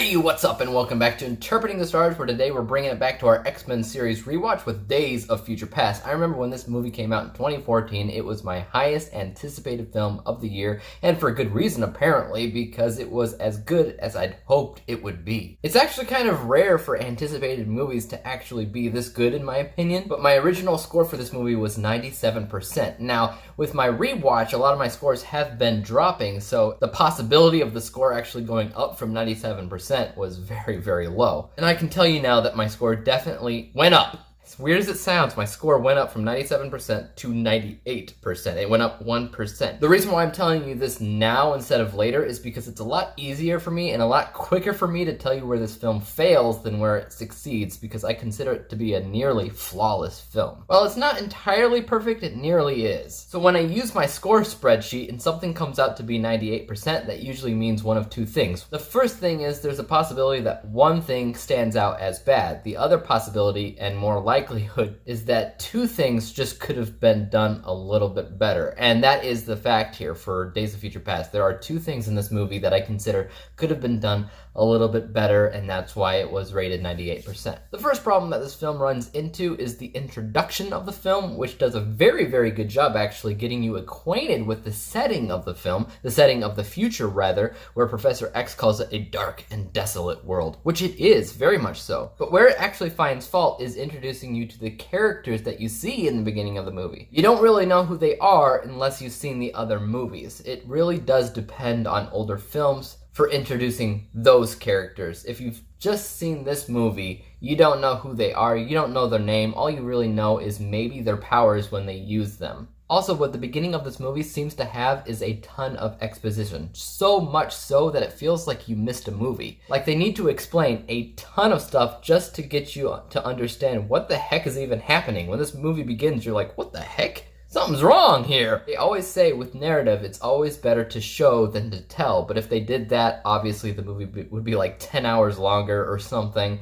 Hey, what's up, and welcome back to Interpreting the Stars, where today we're bringing it back to our X-Men series rewatch with Days of Future Past. I remember when this movie came out in 2014, it was my highest anticipated film of the year, and for a good reason apparently, because it was as good as I'd hoped it would be. It's actually kind of rare for anticipated movies to actually be this good in my opinion, but my original score for this movie was 97%. Now, with my rewatch, a lot of my scores have been dropping, so the possibility of the score actually going up from 97% was very, very low. And I can tell you now that my score definitely went up. As weird as it sounds, my score went up from 97% to 98%. It went up 1%. The reason why I'm telling you this now instead of later is because it's a lot easier for me and a lot quicker for me to tell you where this film fails than where it succeeds, because I consider it to be a nearly flawless film. While it's not entirely perfect, it nearly is. So when I use my score spreadsheet and something comes out to be 98%, that usually means one of two things. The first thing is there's a possibility that one thing stands out as bad. The other possibility, and more likelihood, is that two things just could have been done a little bit better. And that is the fact here for Days of Future Past. There are two things in this movie that I consider could have been done a little bit better, and that's why it was rated 98%. The first problem that this film runs into is the introduction of the film, which does a very, very good job actually getting you acquainted with the setting of the film, the setting of the future rather, where Professor X calls it a dark and desolate world, which it is, very much so. But where it actually finds fault is introducing you to the characters that you see in the beginning of the movie. You don't really know who they are unless you've seen the other movies. It really does depend on older films for introducing those characters. If you've just seen this movie, you don't know who they are, you don't know their name, all you really know is maybe their powers when they use them. Also, what the beginning of this movie seems to have is a ton of exposition. So much so that it feels like you missed a movie. Like they need to explain a ton of stuff just to get you to understand what the heck is even happening. When this movie begins, you're like, what the heck? Something's wrong here. They always say with narrative, it's always better to show than to tell. But if they did that, obviously the movie would be like 10 hours longer or something.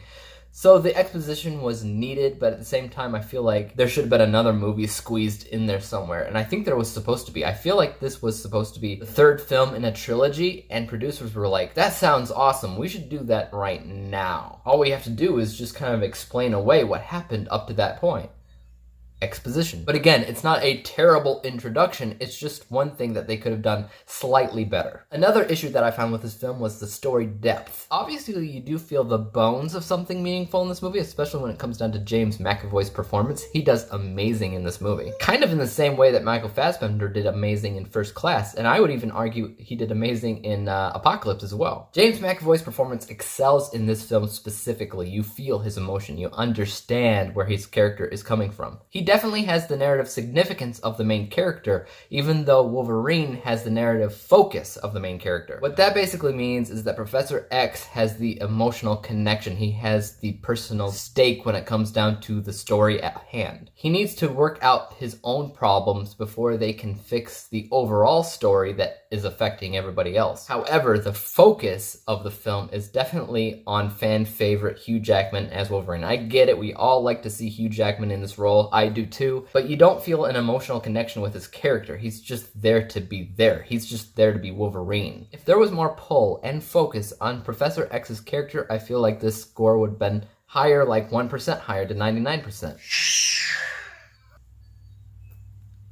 So the exposition was needed, but at the same time, I feel like there should have been another movie squeezed in there somewhere. And I think there was supposed to be. I feel like this was supposed to be the third film in a trilogy, and producers were like, that sounds awesome. We should do that right now. All we have to do is just kind of explain away what happened up to that point. Exposition. But again, it's not a terrible introduction, it's just one thing that they could have done slightly better. Another issue that I found with this film was the story depth. Obviously, you do feel the bones of something meaningful in this movie, especially when it comes down to James McAvoy's performance. He does amazing in this movie. Kind of in the same way that Michael Fassbender did amazing in First Class, and I would even argue he did amazing in Apocalypse as well. James McAvoy's performance excels in this film specifically. You feel his emotion, you understand where his character is coming from. He definitely has the narrative significance of the main character, even though Wolverine has the narrative focus of the main character. What that basically means is that Professor X has the emotional connection. He has the personal stake when it comes down to the story at hand. He needs to work out his own problems before they can fix the overall story that is affecting everybody else. However, the focus of the film is definitely on fan favorite Hugh Jackman as Wolverine. I get it, we all like to see Hugh Jackman in this role. I do too, but you don't feel an emotional connection with his character. He's just there to be there. He's just there to be Wolverine. If there was more pull and focus on Professor X's character, I feel like this score would have been higher, like 1% higher to 99%.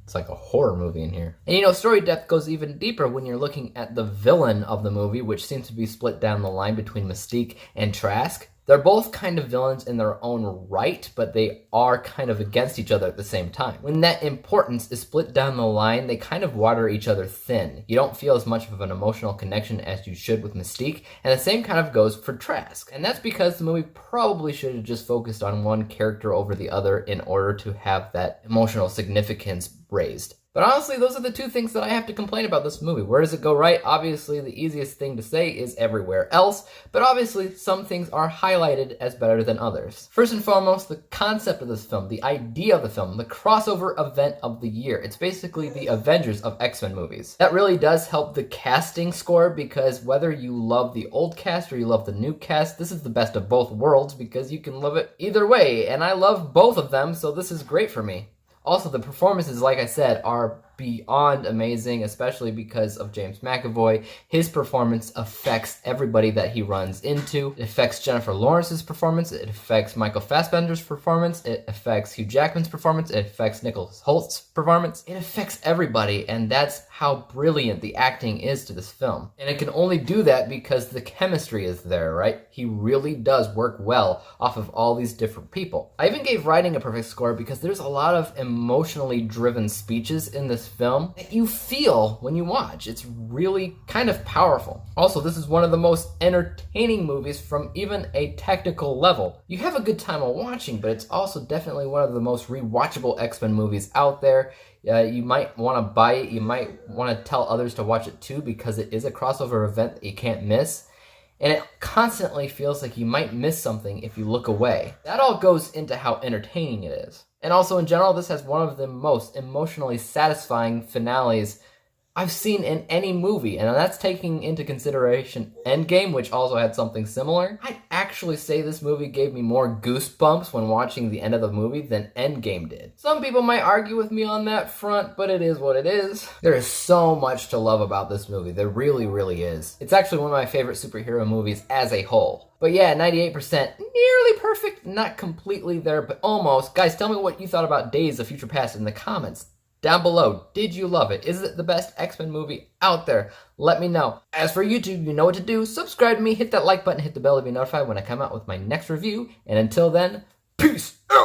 It's like a horror movie in here. And you know, story depth goes even deeper when you're looking at the villain of the movie, which seems to be split down the line between Mystique and Trask. They're both kind of villains in their own right, but they are kind of against each other at the same time. When that importance is split down the line, they kind of water each other thin. You don't feel as much of an emotional connection as you should with Mystique, and the same kind of goes for Trask. And that's because the movie probably should have just focused on one character over the other in order to have that emotional significance raised. But honestly, those are the two things that I have to complain about this movie. Where does it go right? Obviously, the easiest thing to say is everywhere else, but obviously some things are highlighted as better than others. First and foremost, the concept of this film, the idea of the film, the crossover event of the year. It's basically the Avengers of X-Men movies. That really does help the casting score, because whether you love the old cast or you love the new cast, this is the best of both worlds because you can love it either way, and I love both of them, so this is great for me. Also, the performances, like I said, are beyond amazing, especially because of James McAvoy. His performance affects everybody that he runs into. It affects Jennifer Lawrence's performance. It affects Michael Fassbender's performance. It affects Hugh Jackman's performance. It affects Nicholas Holt's performance. It affects everybody, and that's how brilliant the acting is to this film. And it can only do that because the chemistry is there, right? He really does work well off of all these different people. I even gave writing a perfect score because there's a lot of emotionally driven speeches in this film that you feel when you watch. It's really kind of powerful. Also, this is one of the most entertaining movies from even a technical level. You have a good time while watching, but it's also definitely one of the most rewatchable X-Men movies out there. You might want to buy it. You might want to tell others to watch it too, because it is a crossover event that you can't miss. And it constantly feels like you might miss something if you look away. That all goes into how entertaining it is. And also in general, this has one of the most emotionally satisfying finales I've seen in any movie, and that's taking into consideration Endgame, which also had something similar. I'd actually say this movie gave me more goosebumps when watching the end of the movie than Endgame did. Some people might argue with me on that front, but it is what it is. There is so much to love about this movie. There really, really is. It's actually one of my favorite superhero movies as a whole. But yeah, 98%, nearly perfect, not completely there, but almost. Guys, tell me what you thought about Days of Future Past in the comments down below. Did you love it? Is it the best X-Men movie out there? Let me know. As for YouTube, you know what to do. Subscribe to me, hit that like button, hit the bell to be notified when I come out with my next review. And until then, peace out!